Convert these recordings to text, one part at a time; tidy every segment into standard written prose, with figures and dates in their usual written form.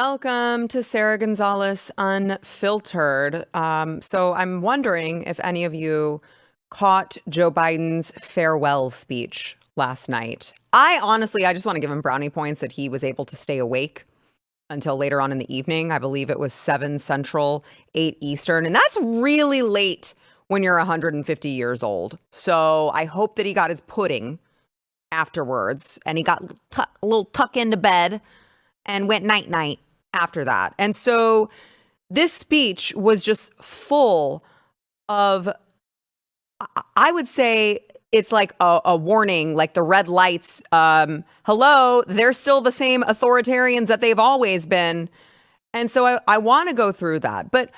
Welcome to Sara Gonzales Unfiltered. So I'm wondering if any of you caught Joe Biden's farewell speech last night. I just want to give him brownie points that he was able to stay awake until later on in the evening. I believe it was 7 Central, 8 Eastern. And that's really late when you're 150 years old. So I hope that he got his pudding afterwards and he got a little tuck into bed and went night-night after that. And so this speech was just full of, I would say it's like a warning, like the red lights. Hello, they're still the same authoritarians that they've always been. And so I want to go through that. But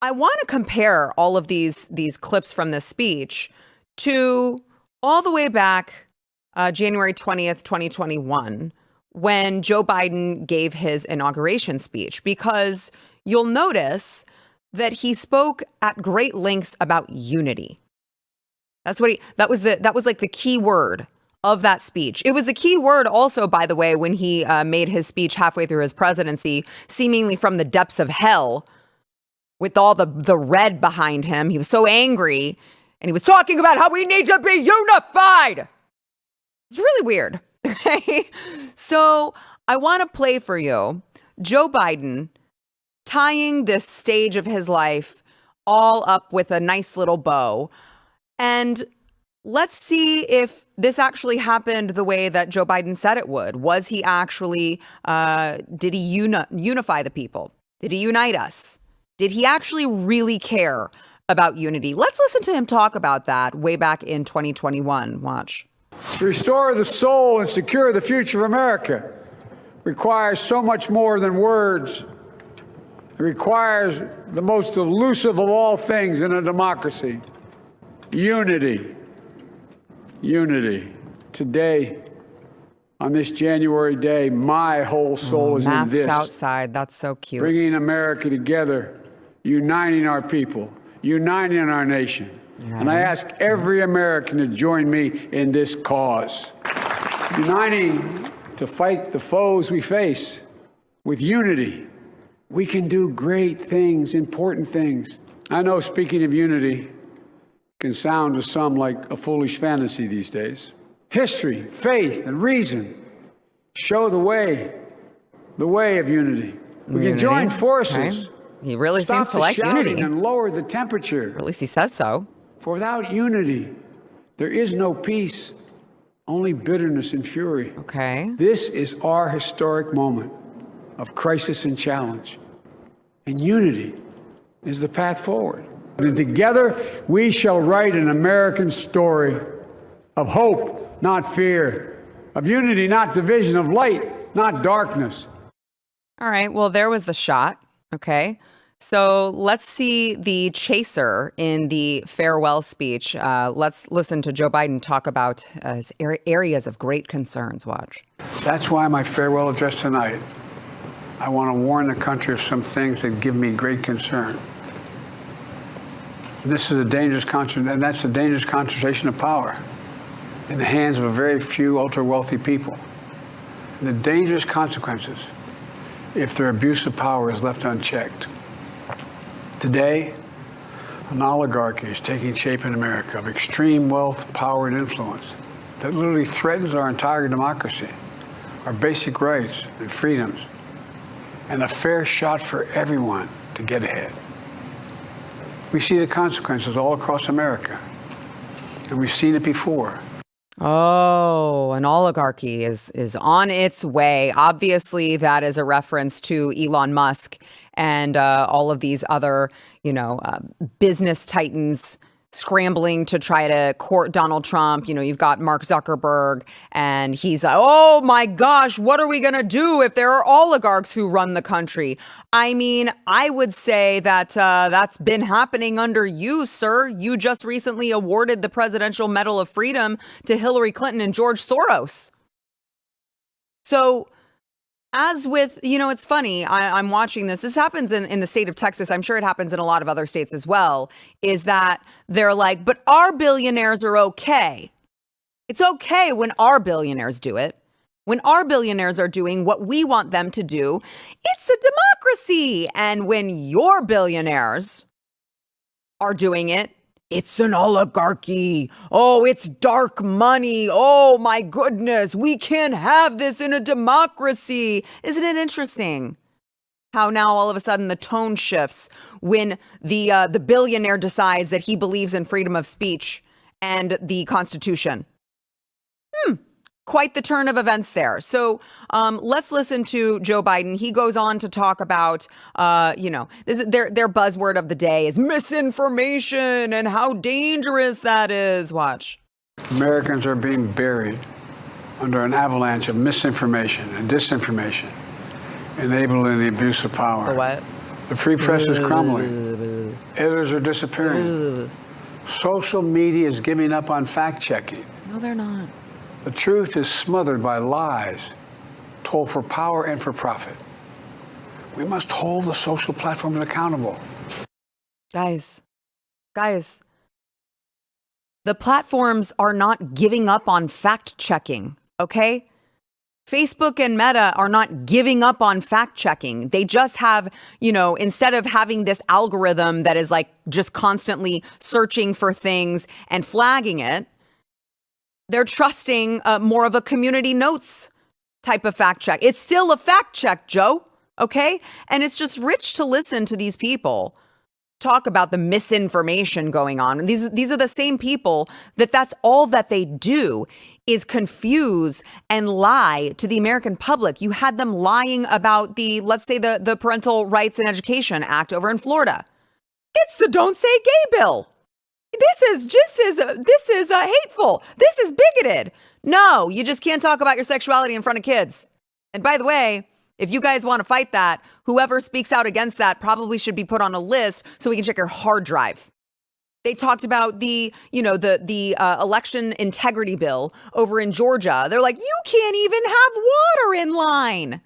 I want to compare all of these clips from this speech to all the way back January 20th, 2021, when Joe Biden gave his inauguration speech, because you'll notice that he spoke at great lengths about unity. That was like the key word of that speech. It was the key word also, by the way, when he made his speech halfway through his presidency, seemingly from the depths of hell with all the red behind him. He was so angry and he was talking about how we need to be unified. It's really weird. Okay. So I want to play for you Joe Biden tying this stage of his life all up with a nice little bow. And let's see if this actually happened the way that Joe Biden said it would. Was he actually, did he unify the people? Did he unite us? Did he actually really care about unity? Let's listen to him talk about that way back in 2021. Watch. To restore the soul and secure the future of America requires so much more than words. It requires the most elusive of all things in a democracy: unity. Unity. Today, on this January day, my whole soul is in this. Masks outside. That's so cute. Bringing America together, uniting our people, uniting our nation. And I ask every American to join me in this cause. Uniting to fight the foes we face. With unity, we can do great things, important things. I know speaking of unity can sound to some like a foolish fantasy these days. History, faith, and reason show the way of unity. We can join forces. Okay. He really seems to like unity. And lower the temperature. Or at least he says so. For without unity, there is no peace, only bitterness and fury. Okay. This is our historic moment of crisis and challenge. And unity is the path forward. And together, we shall write an American story of hope, not fear, of unity, not division, of light, not darkness. All right. Well, there was the shot. Okay. So let's see the chaser in the farewell speech. Let's listen to Joe Biden talk about his areas of great concerns. Watch. That's why my farewell address tonight, I want to warn the country of some things that give me great concern. This is a dangerous and that's a dangerous concentration of power in the hands of a very few ultra-wealthy people. And the dangerous consequences if their abuse of power is left unchecked. Today, an oligarchy is taking shape in America of extreme wealth, power, and influence that literally threatens our entire democracy, our basic rights and freedoms, and a fair shot for everyone to get ahead. We see the consequences all across America, and we've seen it before. Oh, an oligarchy is on its way. Obviously, that is a reference to Elon Musk and all of these other, business titans scrambling to try to court Donald Trump. You've got Mark Zuckerberg, and he's like, oh my gosh, what are we going to do if there are oligarchs who run the country? I mean, I would say that that's been happening under you, sir. You just recently awarded the Presidential Medal of Freedom to Hillary Clinton and George Soros. So as with, it's funny, I'm watching this. This happens in the state of Texas. I'm sure it happens in a lot of other states as well, is that they're like, but our billionaires are okay. It's okay when our billionaires do it. When our billionaires are doing what we want them to do, it's a democracy. And when your billionaires are doing it, it's an oligarchy. Oh, it's dark money. Oh, my goodness. We can't have this in a democracy. Isn't it interesting how now all of a sudden the tone shifts when the billionaire decides that he believes in freedom of speech and the Constitution? Quite the turn of events there. So let's listen to Joe Biden. He goes on to talk about, their buzzword of the day is misinformation and how dangerous that is. Watch. Americans are being buried under an avalanche of misinformation and disinformation, enabling the abuse of power. The what? The free press is crumbling. Editors are disappearing. Social media is giving up on fact-checking. No, they're not. The truth is smothered by lies told for power and for profit. We must hold the social platforms accountable. Guys, the platforms are not giving up on fact-checking, okay? Facebook and Meta are not giving up on fact-checking. They just have, instead of having this algorithm that is like just constantly searching for things and flagging it, they're trusting more of a community notes type of fact check. It's still a fact check, Joe. Okay. And it's just rich to listen to these people talk about the misinformation going on. And these are the same people that's all that they do is confuse and lie to the American public. You had them lying about let's say the Parental Rights and Education Act over in Florida. It's the Don't Say Gay bill. This is hateful. This is bigoted. No, you just can't talk about your sexuality in front of kids. And by the way, if you guys want to fight that, whoever speaks out against that probably should be put on a list so we can check your hard drive. They talked about the election integrity bill over in Georgia. They're like, you can't even have water in line.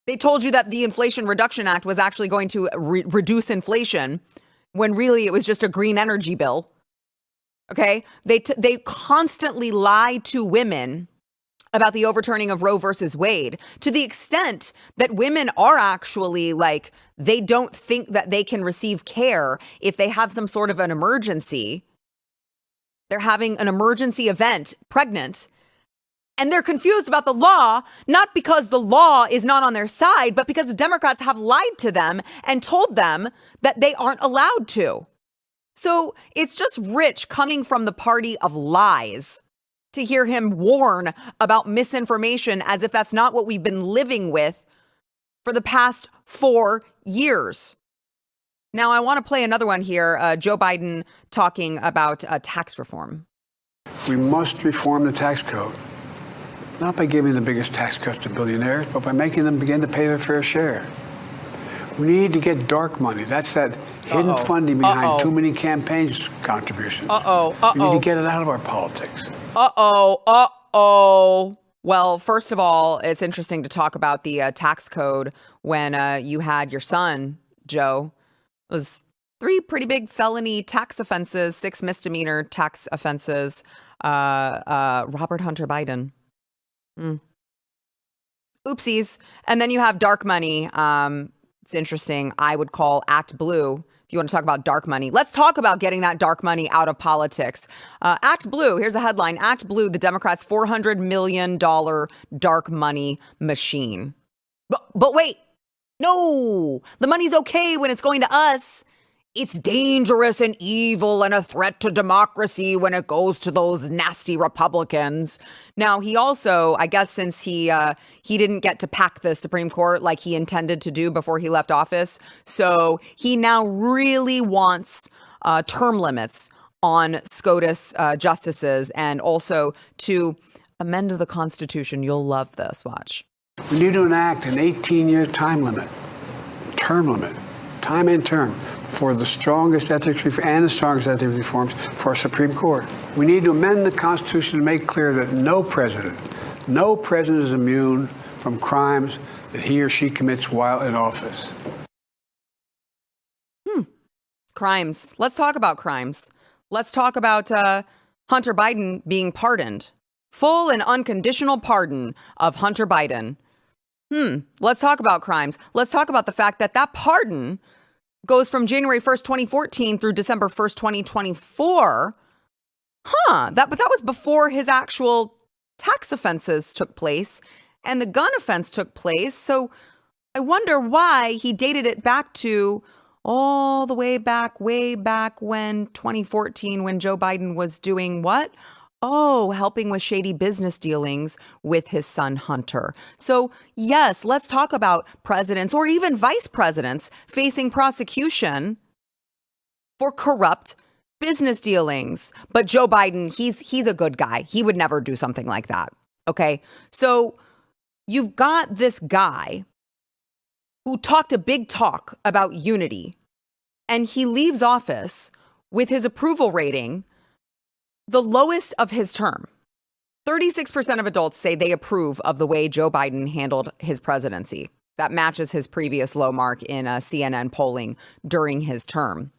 They told you that the Inflation Reduction Act was actually going to reduce inflation, when really it was just a green energy bill. Okay? They constantly lie to women about the overturning of Roe versus Wade, to the extent that women are actually like, they don't think that they can receive care if they have some sort of an emergency. They're having an emergency event, pregnant, and they're confused about the law, not because the law is not on their side, but because the Democrats have lied to them and told them that they aren't allowed to. So it's just rich coming from the party of lies to hear him warn about misinformation as if that's not what we've been living with for the past 4 years. Now, I want to play another one here. Joe Biden talking about tax reform. We must reform the tax code. Not by giving the biggest tax cuts to billionaires, but by making them begin to pay their fair share. We need to get dark money. That's that hidden funding behind too many campaigns contributions. We need to get it out of our politics. Well, first of all, it's interesting to talk about the tax code when you had your son, Joe. It was 3 pretty big felony tax offenses, 6 misdemeanor tax offenses. Robert Hunter Biden. Oopsies. And then you have dark money. It's interesting. I would call Act Blue. If you want to talk about dark money, let's talk about getting that dark money out of politics. Act Blue. Here's a headline. Act Blue, the Democrats' $400 million dark money machine. But wait, no, the money's okay when it's going to us. It's dangerous and evil and a threat to democracy when it goes to those nasty Republicans. Now, he also, I guess since he didn't get to pack the Supreme Court like he intended to do before he left office, so he now really wants term limits on SCOTUS justices and also to amend the Constitution. You'll love this. Watch. We need to enact an 18-year time limit, term limit, time and term, for the strongest ethics reforms for our Supreme Court. We need to amend the Constitution to make clear that no president is immune from crimes that he or she commits while in office. Crimes. Let's talk about crimes. Let's talk about Hunter Biden being pardoned full and unconditional pardon of Hunter Biden. Let's talk about crimes. Let's talk about the fact that that pardon goes from January 1st, 2014 through December 1st, 2024. But that was before his actual tax offenses took place and the gun offense took place. So I wonder why he dated it back to all the way back when 2014, when Joe Biden was doing what? Oh, helping with shady business dealings with his son Hunter. So yes, let's talk about presidents or even vice presidents facing prosecution for corrupt business dealings. But Joe Biden, he's a good guy. He would never do something like that. Okay. So you've got this guy who talked a big talk about unity, and he leaves office with his approval rating the lowest of his term. 36% of adults say they approve of the way Joe Biden handled his presidency. That matches his previous low mark in CNN polling during his term.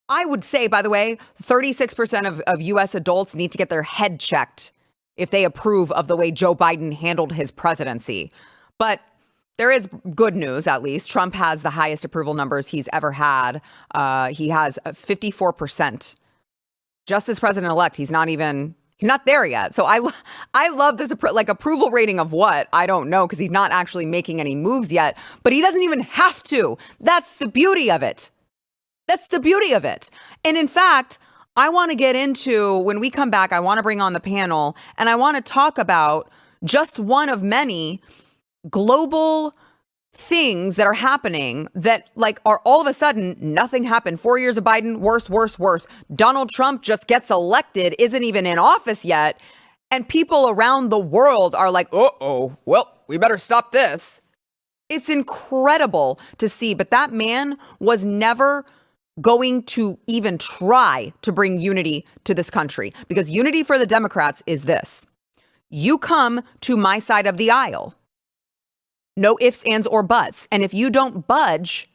I would say, by the way, 36% of U.S. adults need to get their head checked if they approve of the way Joe Biden handled his presidency. But there is good news, at least. Trump has the highest approval numbers he's ever had. He has 54%. Just as president-elect, he's not there yet. So I love this approval rating of what? I don't know, because he's not actually making any moves yet, but he doesn't even have to. That's the beauty of it. And in fact, I want to get into, when we come back, I want to bring on the panel and I want to talk about just one of many global things that are happening that are all of a sudden nothing happened. 4 years of Biden, worse. Donald Trump just gets elected, isn't even in office yet. And people around the world are like, well, we better stop this. It's incredible to see. But that man was never going to even try to bring unity to this country, because unity for the Democrats is this: you come to my side of the aisle. No ifs, ands, or buts. And if you don't budge,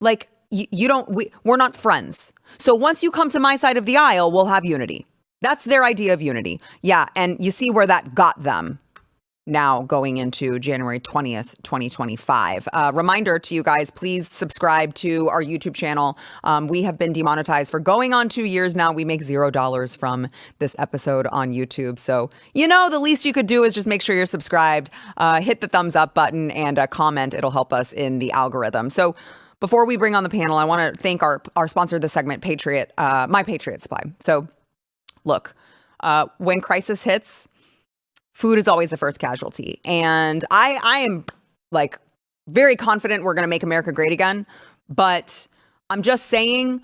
we're not friends. So once you come to my side of the aisle, we'll have unity. That's their idea of unity. Yeah. And you see where that got them now going into January 20th, 2025. Reminder to you guys, please subscribe to our YouTube channel. We have been demonetized for going on 2 years now. We make $0 from this episode on YouTube. So, the least you could do is just make sure you're subscribed, hit the thumbs up button, and comment. It'll help us in the algorithm. So before we bring on the panel, I want to thank our sponsor of the segment, My Patriot Supply. So look, when crisis hits, food is always the first casualty. And I am very confident we're going to make America great again. But I'm just saying,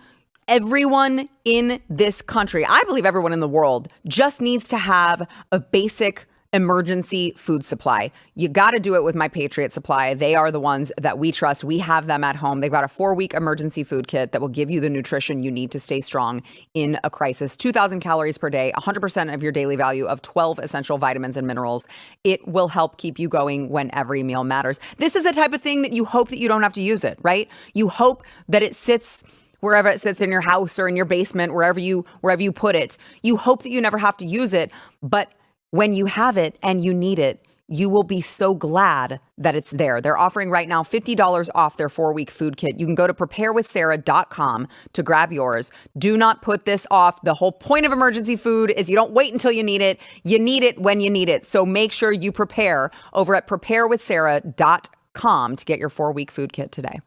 everyone in this country, I believe everyone in the world, just needs to have a basic emergency food supply. You got to do it with My Patriot Supply. They are the ones that we trust. We have them at home. They've got a 4-week emergency food kit that will give you the nutrition you need to stay strong in a crisis. 2,000 calories per day, 100% of your daily value of 12 essential vitamins and minerals. It will help keep you going when every meal matters. This is the type of thing that you hope that you don't have to use it, right? You hope that it sits wherever it sits in your house or in your basement, wherever you put it. You hope that you never have to use it, but when you have it and you need it, you will be so glad that it's there. They're offering right now $50 off their 4-week food kit. You can go to preparewithsarah.com to grab yours. Do not put this off. The whole point of emergency food is you don't wait until you need it. You need it when you need it. So make sure you prepare over at preparewithsarah.com to get your 4-week food kit today.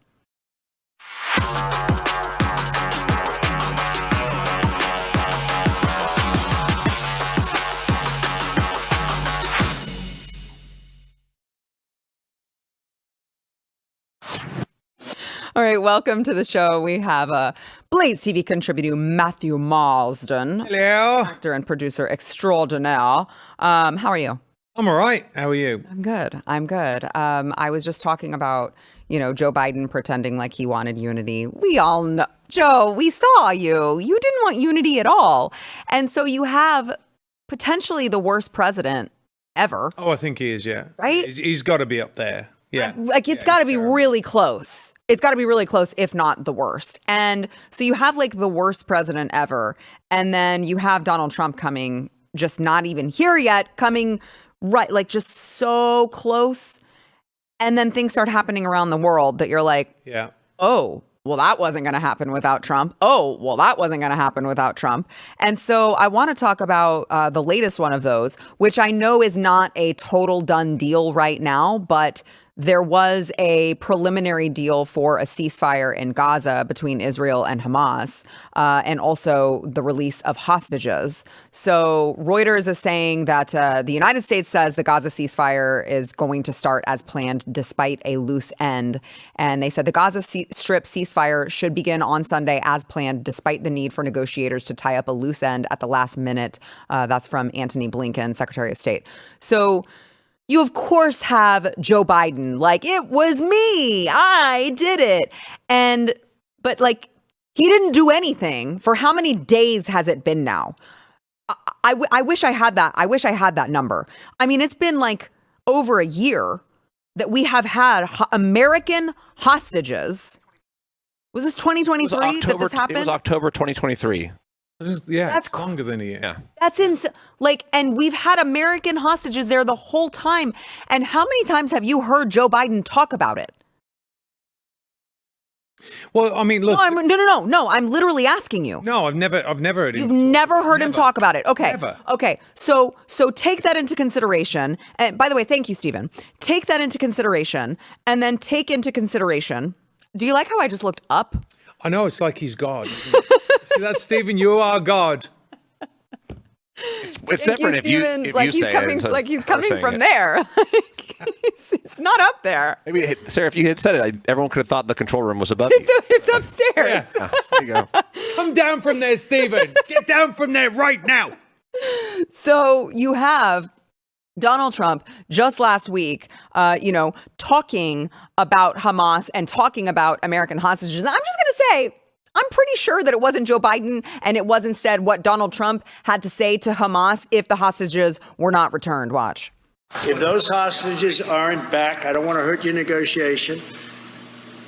All right, welcome to the show. We have a BlazeTV contributor, Matthew Marsden. Hello. Actor and producer extraordinaire. How are you? I'm all right. How are you? I'm good. I was just talking about, Joe Biden pretending like he wanted unity. We all know, Joe, we saw you. You didn't want unity at all. And so you have potentially the worst president ever. Oh, I think he is, yeah. Right? He's got to be up there. Yeah. It's got to be really close. It's got to be really close, if not the worst. And so you have the worst president ever. And then you have Donald Trump coming just not even here yet, coming right, like just so close. And then things start happening around the world that you're like, Yeah. oh, well, that wasn't going to happen without Trump. Oh, well, that wasn't going to happen without Trump. And so I want to talk about the latest one of those, which I know is not a total done deal right now, but there was a preliminary deal for a ceasefire in Gaza between Israel and Hamas, and also the release of hostages. So Reuters is saying that the United States says the Gaza ceasefire is going to start as planned despite a loose end. And they said the Gaza Strip ceasefire should begin on Sunday as planned, despite the need for negotiators to tie up a loose end at the last minute. That's from Antony Blinken, Secretary of State. So you, of course, have Joe Biden like, it was me, I did it. But like, he didn't do anything. For how many days has it been now? I wish I had that. I wish I had that number. I mean, it's been like over a year that we have had American hostages. Was this 2023 that this happened? It was October 2023. Yeah, That's it's longer than a year. Yeah. That's insane. Like, and we've had American hostages there the whole time. And how many times have you heard Joe Biden talk about it? Well, I mean, look. No. I'm literally asking you. No, I've never heard him. You've never heard him talk about it. Okay. Never. Okay. So take that into consideration. And by the way, thank you, Stephen. Take that into consideration, and then take into consideration. Do you like how I just looked up? I know, it's like he's God. See that, Stephen? You are God. It's different if you say it. Like he's coming from there. It's not up there. Maybe, Sarah, if you had said it, everyone could have thought the control room was above you. It's upstairs. Yeah. There you go. Come down from there, Stephen. Get down from there right now. So you have Donald Trump just last week, talking about Hamas and talking about American hostages. And I'm just going to say, I'm pretty sure that it wasn't Joe Biden and it was instead what Donald Trump had to say to Hamas if the hostages were not returned. Watch. If those hostages aren't back, I don't want to hurt your negotiation.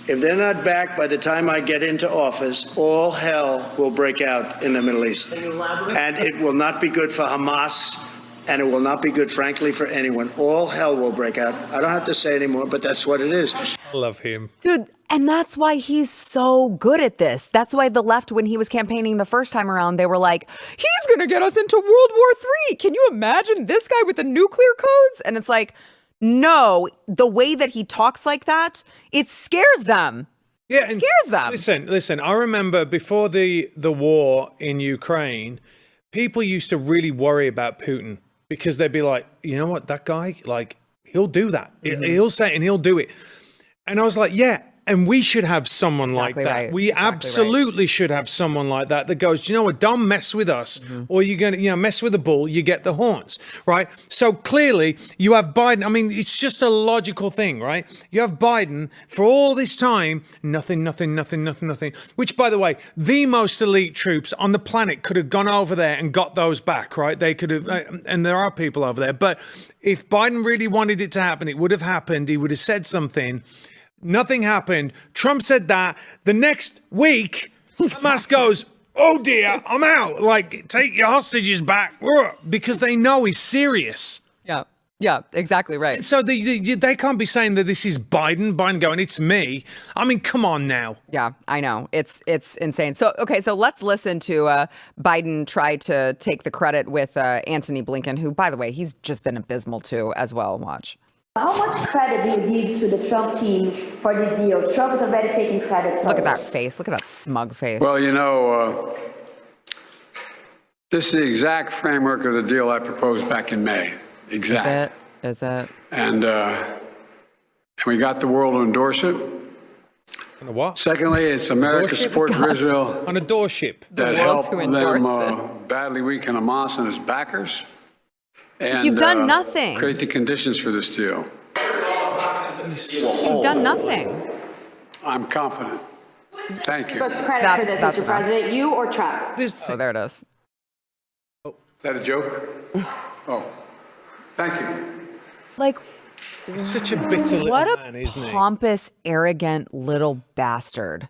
If they're not back by the time I get into office, all hell will break out in the Middle East. And it will not be good for Hamas, and it will not be good, frankly, for anyone. All hell will break out. I don't have to say anymore, but that's what it is. I love him. Dude, and that's why he's so good at this. That's why the left, when he was campaigning the first time around, they were like, he's going to get us into World War III. Can you imagine this guy with the nuclear codes? And it's like, no, the way that he talks like that, it scares them. Yeah, it scares them. Listen, I remember before the war in Ukraine, people used to really worry about Putin because they'd be like, you know what, that guy, like, he'll do that. Mm-hmm. He'll say it and he'll do it. And I was like, yeah. And we should have someone like that. Right. We absolutely should have someone like that that goes, do you know what, don't mess with us, or you're going to, mess with the bull, you get the horns, right? So clearly you have Biden. I mean, it's just a logical thing, right? You have Biden for all this time, nothing, which, by the way, the most elite troops on the planet could have gone over there and got those back, right? They could have, and there are people over there. But if Biden really wanted it to happen, it would have happened. He would have said something. Nothing happened. Trump said that. The next week, Hamas goes, oh dear, I'm out. Like, take your hostages back. Because they know he's serious. Yeah, exactly right. And so they can't be saying that this is Biden going, it's me. I mean, come on now. Yeah, I know. It's insane. So, okay, so let's listen to Biden try to take the credit with Antony Blinken, who, by the way, he's just been abysmal too as well. Watch. How much credit do you give to the Trump team for this deal? Trump is already taking credit for Look at that face. Look at that smug face. Well, this is the exact framework of the deal I proposed back in May. Exact. Is it? And we got the world to endorse it. On a what? Secondly, it's America's support for Israel On a doorship. that helped them badly weaken Hamas and its backers. And, You've done nothing. Create the conditions for this deal. You've done nothing. I'm confident. Thank you. Folks, credit for this, That's Mr. President, you or Trump? Oh, there it is. Is that a joke? Oh, thank you. Like, He's such a bitter little what man, a isn't he? pompous, arrogant little bastard.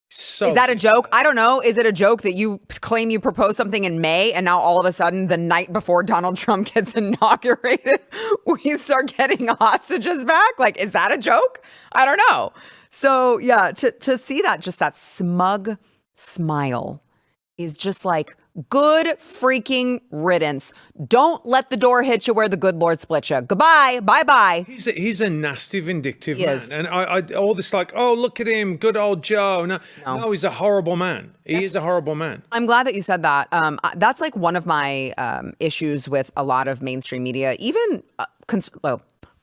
So Is that a joke? I don't know. Is it a joke that you claim you proposed something in May and now all of a sudden the night before Donald Trump gets inaugurated, we start getting hostages back? Like, is that a joke? I don't know. So yeah, to see that, just that smug smile is just like, good freaking riddance. Don't let the door hit you where the good Lord split you. Goodbye. Bye-bye. He's a nasty, vindictive man. is. And I all this like, oh, look at him, good old Joe. No, he's a horrible man. He is a horrible man. I'm glad that you said that. That's like one of my issues with a lot of mainstream media, even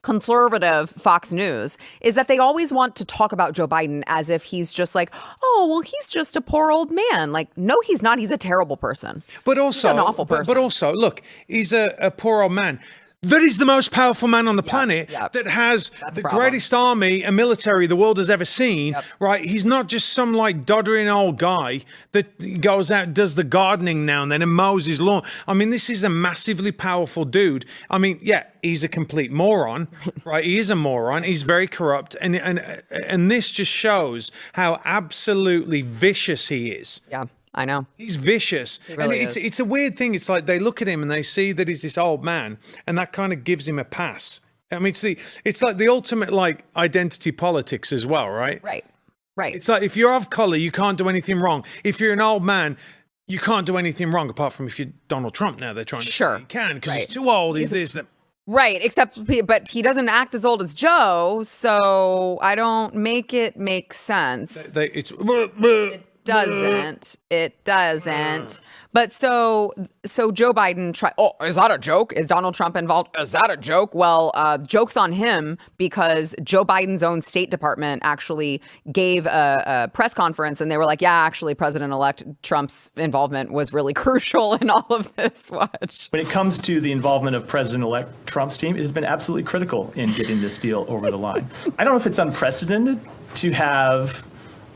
conservative Fox News, is that they always want to talk about Joe Biden as if he's just like, oh, well, he's just a poor old man. Like, no, he's not. He's a terrible person. But also, he's an awful person. But also, look, he's a poor old man. That is the most powerful man on the planet that has the greatest army and military the world has ever seen, right? He's not just some like doddering old guy that goes out, does the gardening now and then and mows his lawn. I mean, this is a massively powerful dude. I mean, yeah, he's a complete moron, right? He is a moron. He's very corrupt. And this just shows how absolutely vicious he is. Yeah. I know. He's vicious. Really and is. it's a weird thing. It's like they look at him and they see that he's this old man, and that kind of gives him a pass. I mean, it's like the ultimate like identity politics as well, right? Right. It's like if you're of color, you can't do anything wrong. If you're an old man, you can't do anything wrong, apart from if you're Donald Trump now. They're trying to say you can because he's too old. He's this, that. Right, but he doesn't act as old as Joe, so I don't make it make sense. It doesn't. But so Joe Biden is that a joke? Is Donald Trump involved? Is that a joke? Well, joke's on him, because Joe Biden's own State Department actually gave a press conference and they were like, yeah, actually President-elect Trump's involvement was really crucial in all of this. Watch. When it comes to the involvement of President-elect Trump's team, it has been absolutely critical in getting this deal over the line. I don't know if it's unprecedented to have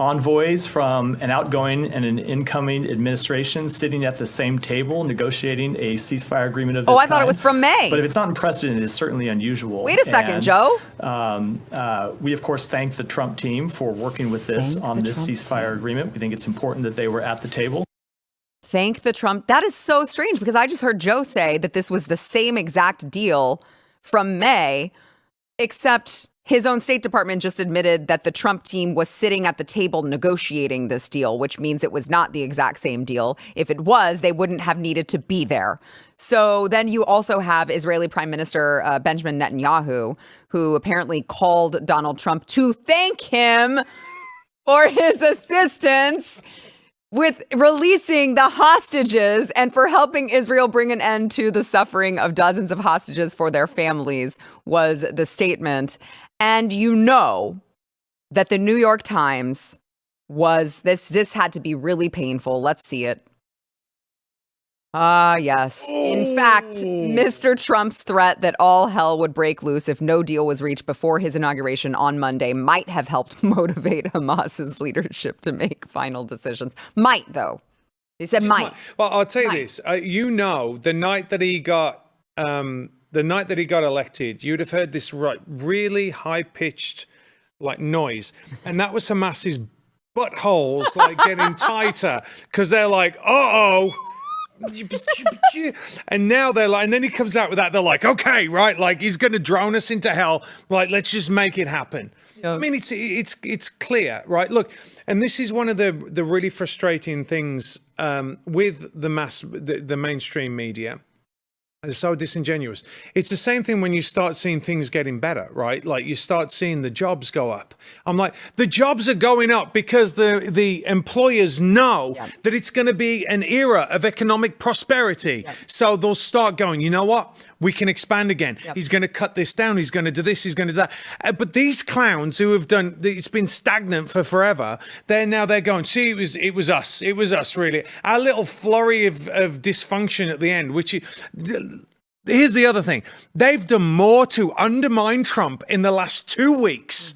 envoys from an outgoing and an incoming administration sitting at the same table negotiating a ceasefire agreement of this kind. I thought it was from May. But if it's not unprecedented, it's certainly unusual. Wait a second, Joe. We, of course, thank the Trump team for working with this ceasefire agreement. We think it's important that they were at the table. Thank the Trump. That is so strange, because I just heard Joe say that this was the same exact deal from May, except his own State Department just admitted that the Trump team was sitting at the table negotiating this deal, which means it was not the exact same deal. If it was, they wouldn't have needed to be there. So then you also have Israeli Prime Minister Benjamin Netanyahu, who apparently called Donald Trump to thank him for his assistance with releasing the hostages and for helping Israel bring an end to the suffering of dozens of hostages for their families, was the statement. And you know that the New York Times was, this had to be really painful. Let's see it. Yes. In fact, Mr. Trump's threat that all hell would break loose if no deal was reached before his inauguration on Monday might have helped motivate Hamas's leadership to make final decisions. Might, though. They said might. Well, I'll tell you this. The night that he got elected, you'd have heard this really high-pitched like noise, and that was Hamas's buttholes like getting tighter, because they're like, uh-oh. And now they're like, and then he comes out with that, they're like, okay, right, like he's going to drone us into hell, like let's just make it happen. I mean, it's clear, right? Look, and this is one of the really frustrating things with the mainstream media. It's so disingenuous. It's the same thing when you start seeing things getting better, right? Like you start seeing the jobs go up. I'm like, the jobs are going up because the employers know that it's going to be an era of economic prosperity. So they'll start going, you know what? We can expand again. He's going to cut this down. He's going to do this. He's going to do that. But these clowns who have done, it's been stagnant for forever. They're going, see, it was us. It was us, really. Our little flurry of dysfunction at the end, which here's the other thing. They've done more to undermine Trump in the last 2 weeks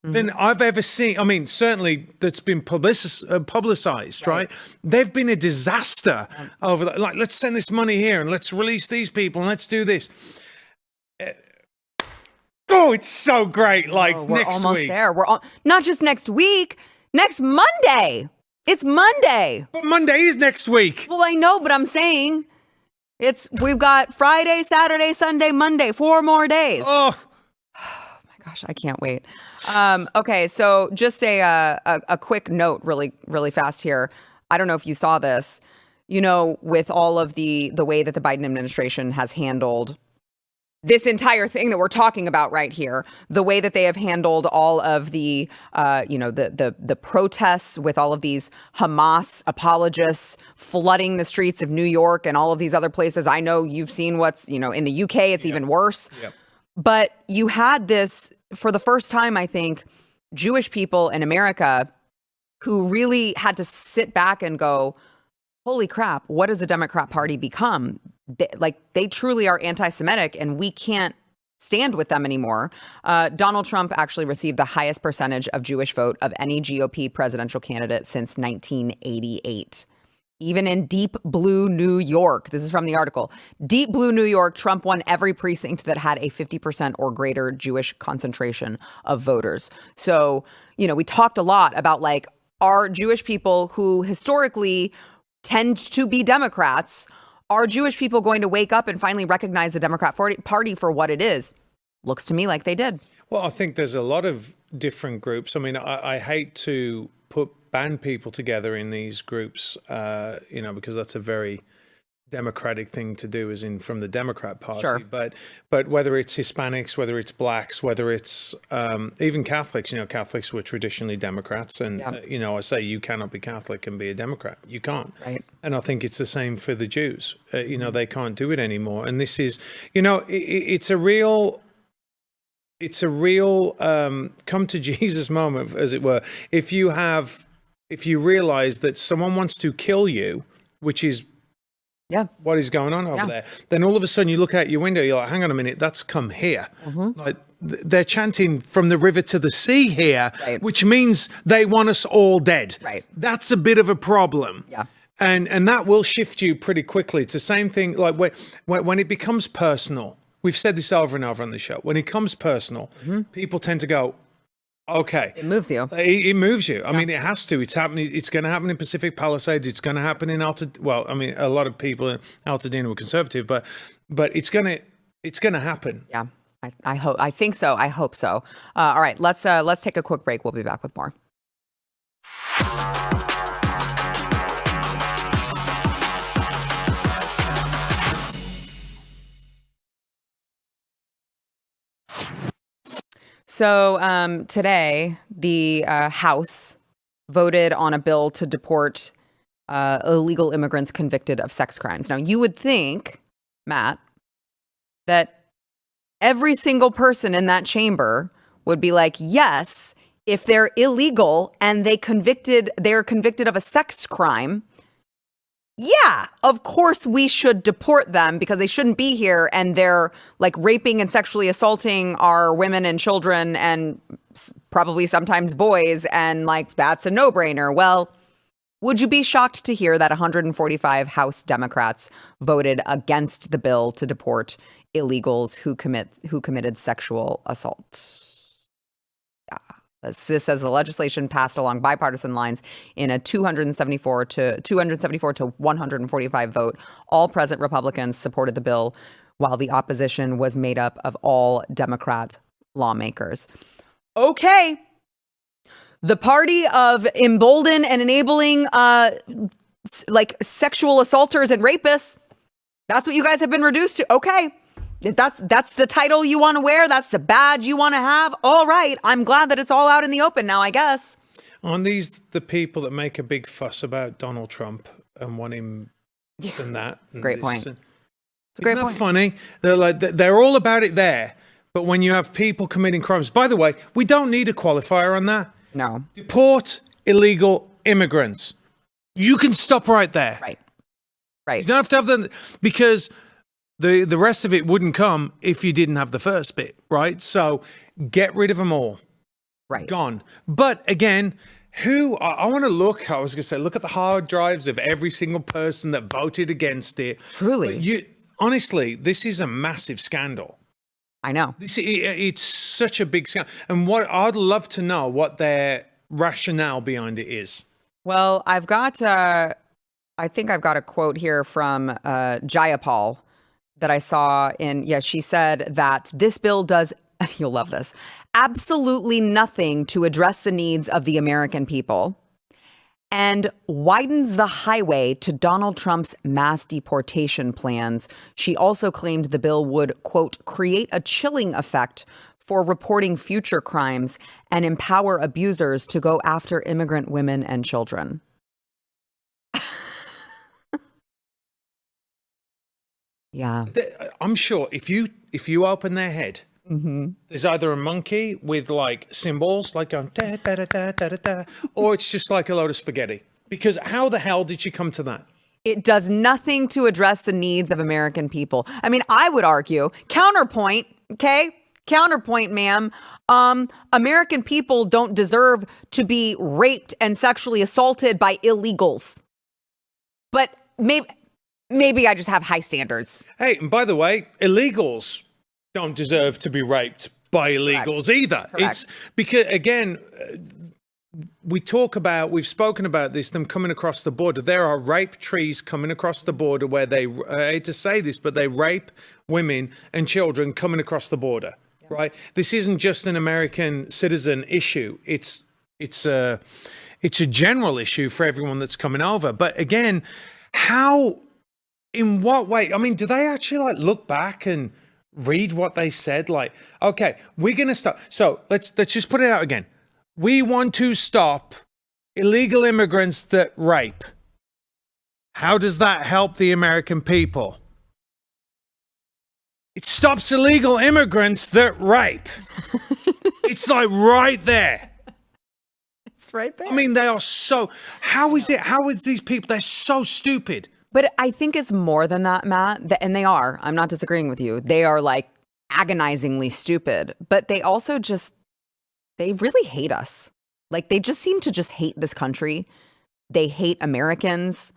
than I've ever seen. I mean, certainly that's been publicized, right? They've been a disaster over that. Like, let's send this money here and let's release these people and let's do this. Oh, it's so great. Like we're next almost week. there. We're not just next week. Next Monday. It's Monday. But Monday is next week. Well, I know, but I'm saying we've got Friday, Saturday, Sunday, Monday, 4 more days. Oh. My gosh, I can't wait. Okay, so just a quick note really, really fast here. I don't know if you saw this, with all of the way that the Biden administration has handled this entire thing that we're talking about right here, the way that they have handled all of the protests with all of these Hamas apologists flooding the streets of New York and all of these other places. I know you've seen what's, in the UK, it's even worse. Yep. But you had this, for the first time, I think, Jewish people in America who really had to sit back and go, holy crap, what has the Democrat Party become? They truly are anti-Semitic, and we can't stand with them anymore. Donald Trump actually received the highest percentage of Jewish vote of any GOP presidential candidate since 1988. Even in deep blue New York, this is from the article, deep blue New York, Trump won every precinct that had a 50% or greater Jewish concentration of voters. So, we talked a lot about are Jewish people who historically tend to be Democrats, are Jewish people going to wake up and finally recognize the Democrat Party for what it is? Looks to me like they did. Well, I think there's a lot of different groups. I mean, I hate to band people together in these groups, because that's a very democratic thing to do, as in from the Democrat Party. Sure. But whether it's Hispanics, whether it's blacks, whether it's even Catholics, Catholics were traditionally Democrats, and I say you cannot be Catholic and be a Democrat. You can't. Right. And I think it's the same for the Jews. They can't do it anymore. And this is, it's a real come to Jesus moment, as it were. If you realize that someone wants to kill you, which is what is going on over there, then all of a sudden you look out your window, you're like, hang on a minute, that's come here. Mm-hmm. Like they're chanting from the river to the sea here, which means they want us all dead. Right. That's a bit of a problem. Yeah. And that will shift you pretty quickly. It's the same thing like when it becomes personal. We've said this over and over on the show. When it comes personal, people tend to go, okay. It moves you. It moves you. I mean, it has to. It's happening. It's going to happen in Pacific Palisades. It's going to happen in a lot of people in Altadena were conservative, but it's going to happen. Yeah. I hope. I think so. I hope so. All right. Let's take a quick break. We'll be back with more. So today, the House voted on a bill to deport illegal immigrants convicted of sex crimes. Now, you would think, Matt, that every single person in that chamber would be like, yes, if they're illegal and they're convicted of a sex crime, yeah, of course we should deport them because they shouldn't be here and they're raping and sexually assaulting our women and children and probably sometimes boys, and that's a no-brainer. Well, would you be shocked to hear that 145 House Democrats voted against the bill to deport illegals who committed sexual assault? This says the legislation passed along bipartisan lines in a 274 to 145 vote. All present Republicans supported the bill, while the opposition was made up of all Democrat lawmakers. Okay. The party of embolden and enabling sexual assaulters and rapists. That's what you guys have been reduced to. Okay. If that's the title you want to wear, that's the badge you want to have. All right. I'm glad that it's all out in the open now, I guess. Aren't these the people that make a big fuss about Donald Trump and want him this and that? It's a great point. It's a great point. Isn't that funny? They're all about it there. But when you have people committing crimes, by the way, we don't need a qualifier on that. No. Deport illegal immigrants. You can stop right there. Right. Right. You don't have to have them because the rest of it wouldn't come if you didn't have the first bit, right? So get rid of them all. Right. Gone. But again, I want to look at the hard drives of every single person that voted against it. Truly. Honestly, this is a massive scandal. I know. It's such a big scandal. And what I'd love to know what their rationale behind it is. Well, I think I've got a quote here from Jayapal that I saw she said that this bill does, you'll love this, absolutely nothing to address the needs of the American people and widens the highway to Donald Trump's mass deportation plans. She also claimed the bill would, quote, create a chilling effect for reporting future crimes and empower abusers to go after immigrant women and children. Yeah. I'm sure if you open their head, there's either a monkey with like symbols like going da da da da da da da, or it's just like a load of spaghetti. Because how the hell did she come to that? It does nothing to address the needs of American people. I mean, I would argue, counterpoint, okay? Counterpoint, ma'am. American people don't deserve to be raped and sexually assaulted by illegals. But maybe I just have high standards. Hey, and by the way, illegals don't deserve to be raped by illegals either. Correct. It's because, again, we've spoken about this, them coming across the border. There are rape trees coming across the border where I hate to say this, but they rape women and children coming across the border, right? This isn't just an American citizen issue. It's a general issue for everyone that's coming over. But again, in what way? I mean, do they actually like look back and read what they said? Like, okay, we're going to stop. So let's just put it out again. We want to stop illegal immigrants that rape. How does that help the American people? It stops illegal immigrants that rape. It's like right there. It's right there. I mean, they are so, how is these people, they're so stupid. But I think it's more than that, Matt. And they are. I'm not disagreeing with you. They are like agonizingly stupid. But they also they really hate us. Like they just seem to just hate this country. They hate Americans.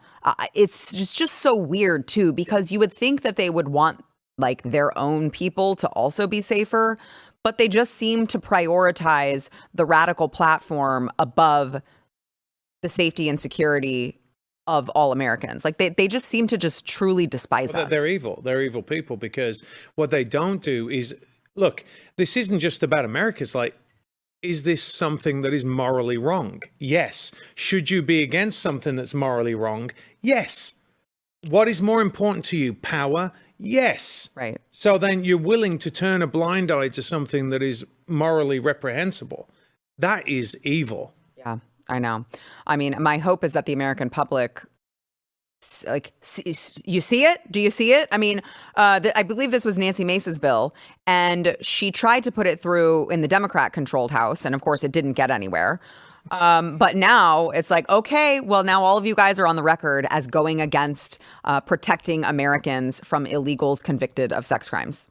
It's just so weird, too, because you would think that they would want like their own people to also be safer. But they just seem to prioritize the radical platform above the safety and security of all Americans. Like they just seem to just truly despise us. They're evil. They're evil people because what they don't do is, look, this isn't just about America. It's like, is this something that is morally wrong? Yes. Should you be against something that's morally wrong? Yes. What is more important to you? Power? Yes. Right. So then you're willing to turn a blind eye to something that is morally reprehensible. That is evil. Yeah. I know. I mean, my hope is that the American public, like, you see it? Do you see it? I mean, I believe this was Nancy Mace's bill, and she tried to put it through in the Democrat-controlled House, and of course, it didn't get anywhere. But now it's like, okay, well, now all of you guys are on the record as going against protecting Americans from illegals convicted of sex crimes.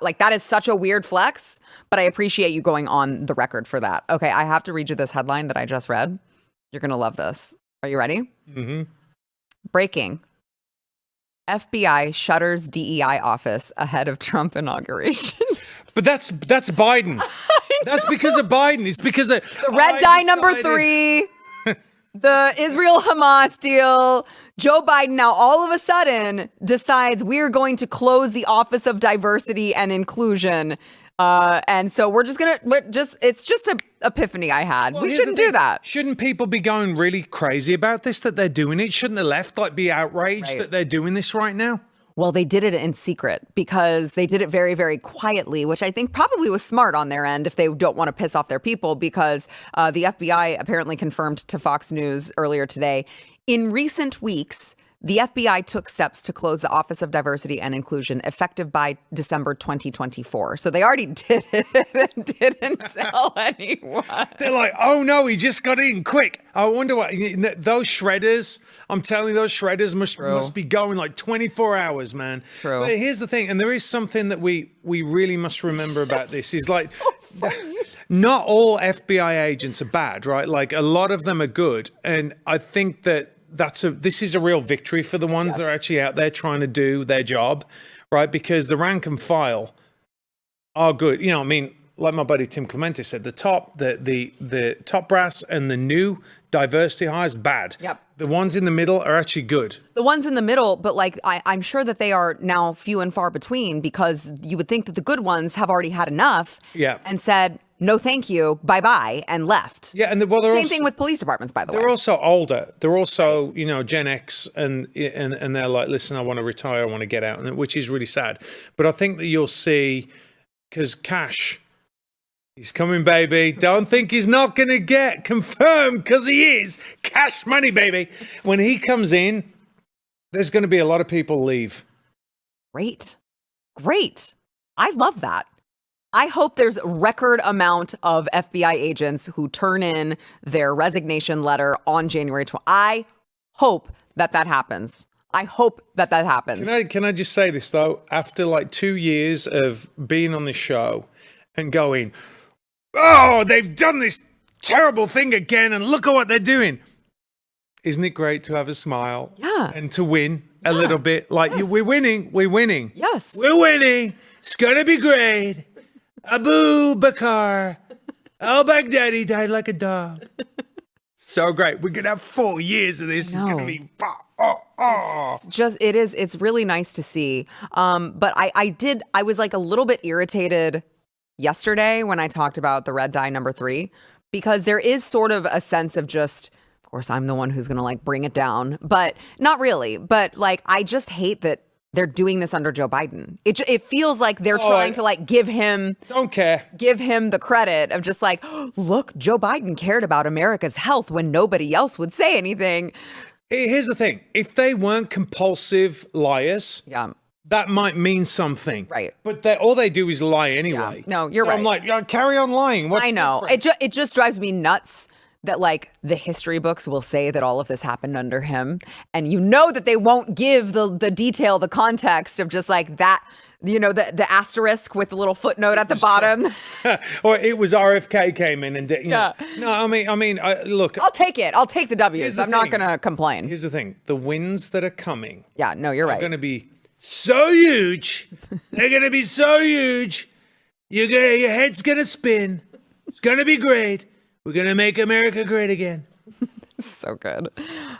That is such a weird flex, but I appreciate you going on the record for that. Okay, I have to read you this headline that I just read. You're going to love this. Are you ready? Mm-hmm. Breaking. FBI shutters DEI office ahead of Trump inauguration. But that's Biden. That's because of Biden. It's because the red dye number 3, the Israel Hamas deal. Joe Biden now all of a sudden decides we're going to close the Office of Diversity and Inclusion. And so it's just an epiphany I had. Well, we shouldn't do that. Shouldn't people be going really crazy about this, that they're doing it? Shouldn't the left be outraged that they're doing this right now? Well, they did it in secret because they did it very, very quietly, which I think probably was smart on their end if they don't want to piss off their people, because the FBI apparently confirmed to Fox News earlier today, in recent weeks, the FBI took steps to close the Office of Diversity and Inclusion effective by December 2024. So they already did it and didn't tell anyone. They're like, oh no, he just got in quick. I wonder what those shredders, I'm telling you, those shredders must be going like 24 hours, man. True. But here's the thing, and there is something that we really must remember about this is like, not all FBI agents are bad, right? Like a lot of them are good. And I think that this is a real victory for the ones that are actually out there trying to do their job, right? Because the rank and file are good. You know, I mean, like my buddy Tim Clemente said, the top brass and the new diversity hires bad. Yep. The ones in the middle are actually good. The ones in the middle, but like I'm sure that they are now few and far between, because you would think that the good ones have already had enough. Yeah. And said no, thank you, bye bye, and left. Yeah, and they're Same also, thing with police departments, by the way. they're also older. They're also Gen X, and they're like, listen, I want to retire, I want to get out, which is really sad. But I think that you'll see, because Cash, he's coming, baby. Don't think he's not going to get confirmed, because he is. Cash money, baby. When he comes in, there's going to be a lot of people leave. Great. I love that. I hope there's a record amount of FBI agents who turn in their resignation letter on January 12th. I hope that happens. I hope that happens. Can I just say this, though? After like 2 years of being on this show and going, oh, they've done this terrible thing again, and look at what they're doing. Isn't it great to have a smile? Yeah. And to win a little bit? Like, we're winning. Yes. We're winning. It's going to be great. Abu Bakr al-Baghdadi died like a dog. So great. We're going to have 4 years of this. It's going to be... It's really nice to see. But I was like a little bit irritated yesterday when I talked about the red dye number 3, because there is sort of a sense of just, of course, I'm the one who's going to like bring it down, but not really. But like, I just hate that they're doing this under Joe Biden. It feels like they're trying to like give him the credit of just like, look, Joe Biden cared about America's health when nobody else would say anything. Here's the thing. If they weren't compulsive liars, that might mean something. Right. But all they do is lie anyway. Yeah. No, you're right. I'm like, carry on lying. I know. It just drives me nuts that like the history books will say that all of this happened under him. And you know that they won't give the detail, the context of just like that, the asterisk with the little footnote at the bottom. Or it was RFK came in and did. No, I mean, look. I'll take it. I'll take the W's. I'm not going to complain. Here's the thing. The wins that are coming. Yeah, no, you're right. Are going to be so huge. They're going to be so huge. Your head's going to spin. It's going to be great. We're going to make America great again. So good.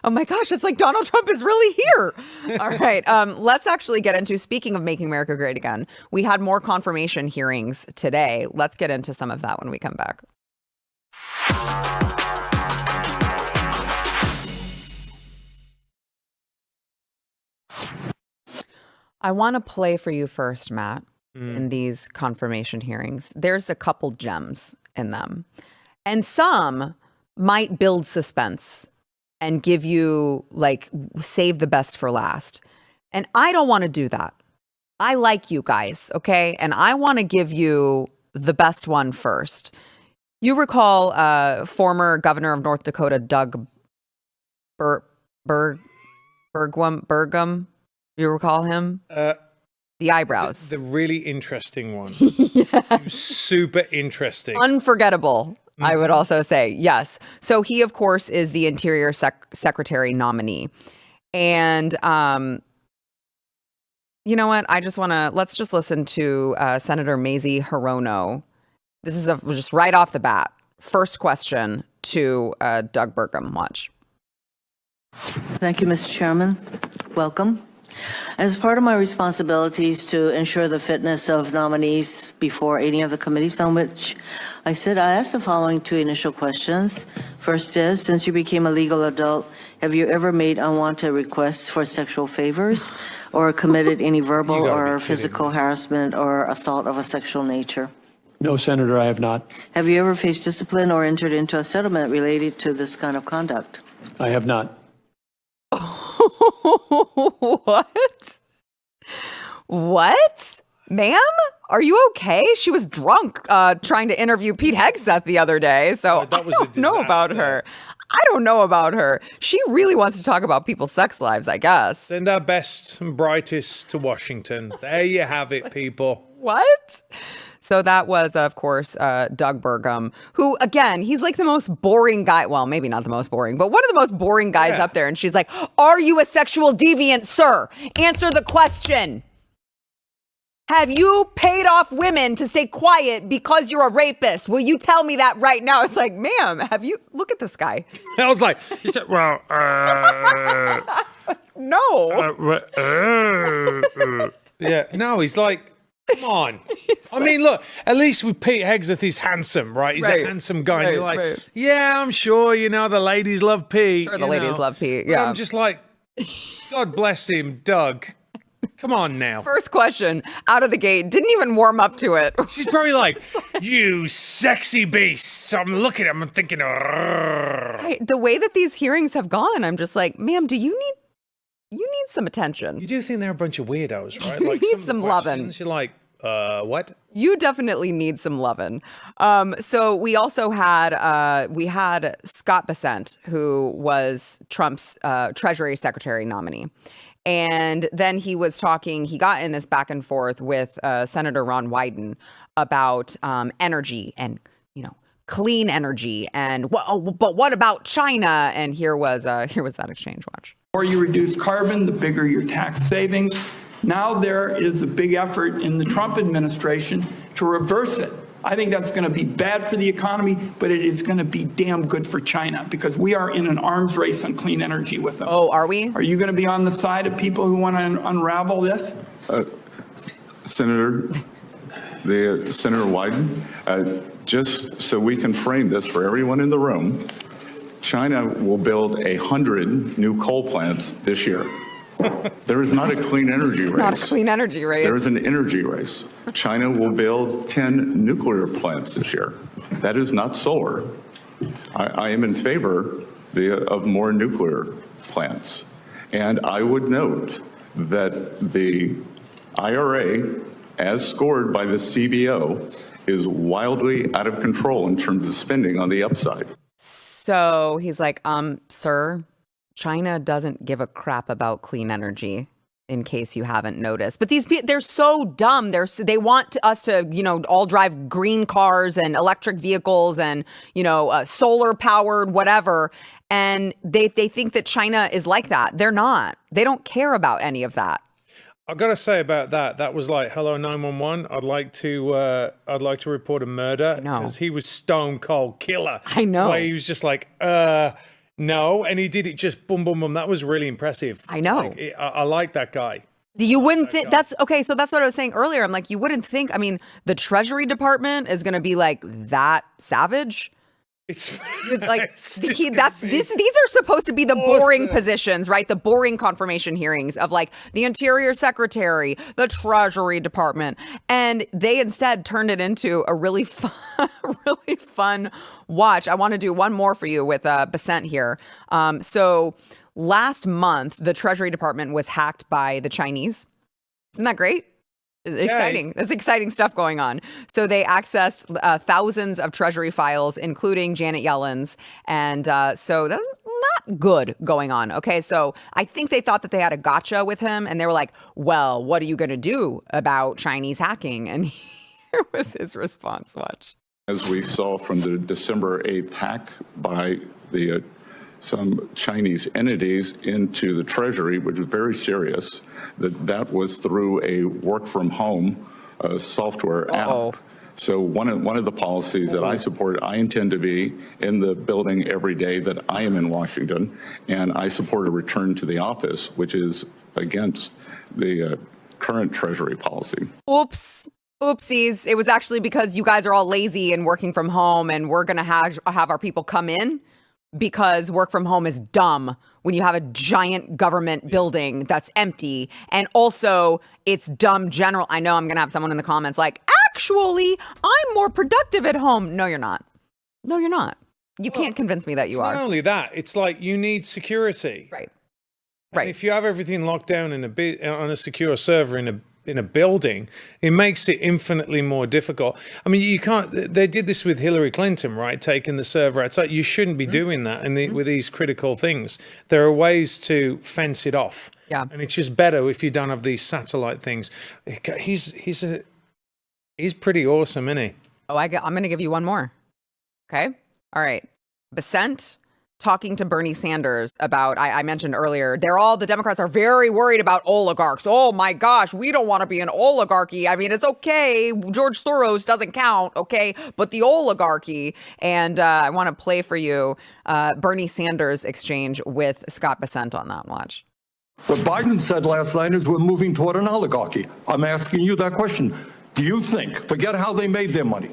Oh my gosh, it's like Donald Trump is really here. All right. Let's actually get into, speaking of making America great again, we had more confirmation hearings today. Let's get into some of that when we come back. I want to play for you first, Matt, in these confirmation hearings. There's a couple gems in them. And some might build suspense and give you, like, save the best for last. And I don't want to do that. I like you guys, okay? And I want to give you the best one first. You recall former governor of North Dakota, Doug Burgum? You recall him? The eyebrows. The really interesting one. Yeah. Super interesting. Unforgettable, I would also say. Yes. So he, of course, is the Interior Secretary nominee. And you know what? Let's just listen to Senator Mazie Hirono. This is just right off the bat. First question to Doug Burgum. Watch. Thank you, Mr. Chairman. Welcome. As part of my responsibilities to ensure the fitness of nominees before any of the committees on which I sit, I asked the following 2 initial questions. First is, since you became a legal adult, have you ever made unwanted requests for sexual favors or committed any verbal or physical harassment or assault of a sexual nature? No, Senator, I have not. Have you ever faced discipline or entered into a settlement related to this kind of conduct? I have not. What? Ma'am? Are you okay? She was drunk trying to interview Pete Hegseth the other day, so that was I don't know about her. I don't know about her. She really wants to talk about people's sex lives, I guess. Send our best and brightest to Washington. There you have it, people. What? So that was, of course, Doug Burgum, who, again, he's like the most boring guy. Well, maybe not the most boring, but one of the most boring guys up there. And she's like, are you a sexual deviant, sir? Answer the question. Have you paid off women to stay quiet because you're a rapist? Will you tell me that right now? It's like, ma'am, have you, look at this guy. I was like, he said, well, No. yeah, no, he's like, come on. I mean, look, at least with Pete Hegseth, he's handsome, right? He's a handsome guy. And you're like, yeah, I'm sure, the ladies love Pete. Sure, the ladies love Pete, But I'm just like, God bless him, Doug. Come on now. First question out of the gate. Didn't even warm up to it. She's probably like, you sexy beast. I'm looking at him and thinking, The way that these hearings have gone, I'm just like, ma'am, you need some attention. You do think they're a bunch of weirdos, right? You Like need some lovin'. You're like, what? You definitely need some lovin'. So we also had Scott Bessent, who was Trump's Treasury Secretary nominee. And then he got in this back and forth with Senator Ron Wyden about energy and, clean energy. And, but what about China? And here was that exchange. Watch. The more you reduce carbon, the bigger your tax savings. Now there is a big effort in the Trump administration to reverse it. I think that's going to be bad for the economy, but it is going to be damn good for China because we are in an arms race on clean energy with them. Oh, are we? Are you going to be on the side of people who want to unravel this? Senator Wyden, just so we can frame this for everyone in the room, China will build 100 new coal plants this year. There is not a clean energy race. Not a clean energy race. There is an energy race. China will build 10 nuclear plants this year. That is not solar. I am in favor of more nuclear plants. And I would note that the IRA, as scored by the CBO, is wildly out of control in terms of spending on the upside. So he's like, sir, China doesn't give a crap about clean energy, in case you haven't noticed. But these people, they're so dumb. They want us to, all drive green cars and electric vehicles and, solar powered, whatever. And they think that China is like that. They're not. They don't care about any of that. I gotta say about that was like, hello 911. I'd like to report a murder because he was stone cold killer. I know. He was just like, no, and he did it just boom, boom, boom. That was really impressive. I know. Like, I like that guy. You wouldn't think that's okay. So that's what I was saying earlier. I'm like, you wouldn't think. I mean, the Treasury Department is going to be like that savage. It's like these are supposed to be the boring positions, right? The boring confirmation hearings of like the Interior Secretary, the Treasury Department, and they instead turned it into a really fun watch. I want to do one more for you with Bessent here. So last month, the Treasury Department was hacked by the Chinese. Isn't that great? Exciting. That's exciting stuff going on. So they accessed thousands of Treasury files, including Janet Yellen's. And so that's not good going on. Okay, so I think they thought that they had a gotcha with him. And they were like, well, what are you going to do about Chinese hacking? And here was his response. Watch. As we saw from the December 8th hack by some Chinese entities into the Treasury, which was very serious, that was through a work from home software app. So one of the policies that I support, I intend to be in the building every day that I am in Washington, and I support a return to the office, which is against the current Treasury policy. Oops. Oopsies. It was actually because you guys are all lazy and working from home, and we're going to have our people come in. Because work from home is dumb when you have a giant government building that's empty. And also, it's dumb general. I know I'm going to have someone in the comments like, actually, I'm more productive at home. No, you're not. No, you're not. You can't convince me that you are. Not only that, it's like you need security. Right. And if you have everything locked down on a secure server in a building, it makes it infinitely more difficult. I mean, you can't. They did this with Hillary Clinton, right? Taking the server outside. You shouldn't be doing that. And with these critical things, there are ways to fence it off. Yeah. And it's just better if you don't have these satellite things. He's pretty awesome, isn't he? Oh, I'm going to give you one more. Okay. All right. Bessent talking to Bernie Sanders about, I mentioned earlier, the Democrats are very worried about oligarchs. Oh my gosh, we don't want to be an oligarchy. I mean, it's okay. George Soros doesn't count, okay? But the oligarchy. And I want to play for you Bernie Sanders' exchange with Scott Bessent on that. Watch. What Biden said last night is we're moving toward an oligarchy. I'm asking you that question. Do you think, forget how they made their money,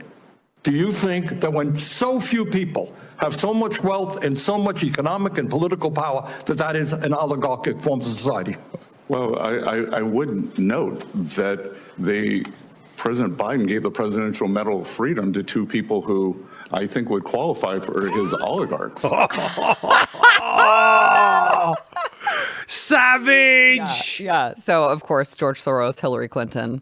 do you think that when so few people have so much wealth and so much economic and political power, that is an oligarchic form of society? Well, I would note that President Biden gave the Presidential Medal of Freedom to two people who I think would qualify for his oligarchs. Savage! Yeah. So, of course, George Soros, Hillary Clinton.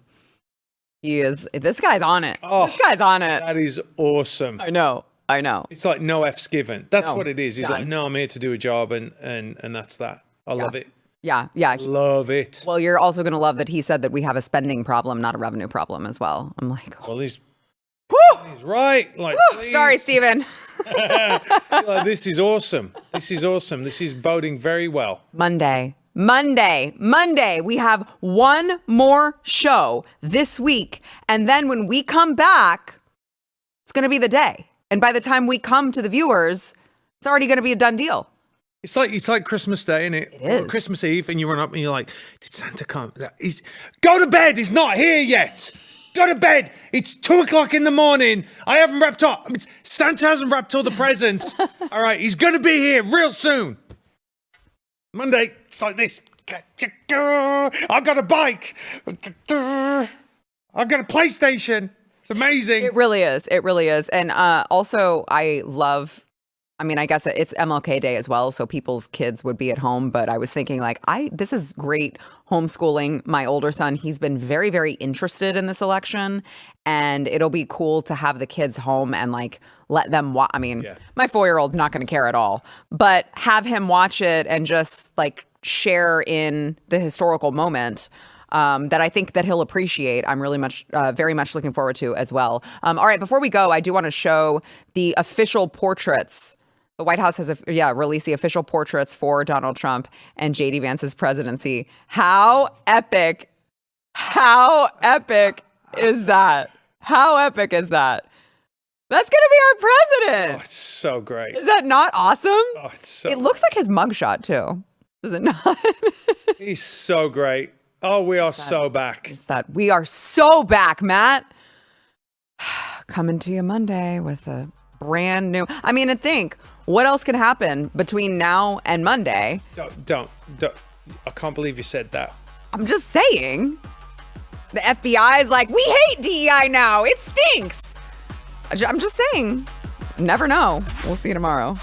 This guy's on it. Oh, this guy's on it. That is awesome. I know. It's like no F's given. That's what it is. He's Yeah. like, no, I'm here to do a job, and that's that. I love it. Yeah. Love it. Well, you're also going to love that he said that we have a spending problem, not a revenue problem as well. I'm like, well, he's right. Like, sorry, Stephen. Like, this is awesome. This is boding very well. Monday. We have one more show this week. And then when we come back, it's going to be the day. And by the time we come to the viewers, it's already going to be a done deal. It's like Christmas Day, isn't it? It is. Or Christmas Eve, and you run up and you're like, did Santa come? Go to bed. He's not here yet. Go to bed. It's 2:00 in the morning. I haven't wrapped up. Santa hasn't wrapped all the presents. All right. He's going to be here real soon. Monday, it's like this. I got a bike. I got a PlayStation. It's amazing. It really is. And also, I guess it's MLK Day as well, so people's kids would be at home. But I was thinking, this is great homeschooling. My older son, he's been very, very interested in this election, and it'll be cool to have the kids home and let them watch. My 4-year-old's not going to care at all, but have him watch it and just share in the historical moment. That I think that he'll appreciate. I'm really very much looking forward to as well. All right, before we go, I do want to show the official portraits. The White House has released the official portraits for Donald Trump and JD Vance's presidency. How epic is that? That's going to be our president. Oh, it's so great. Is that not awesome? Oh, it looks like his mugshot too. Does it not? He's so great. Oh, we are so back. We are so back, Matt. Coming to you Monday with a brand new. And think, what else can happen between now and Monday? Don't. I can't believe you said that. I'm just saying. The FBI is like, we hate DEI now. It stinks. I'm just saying. Never know. We'll see you tomorrow.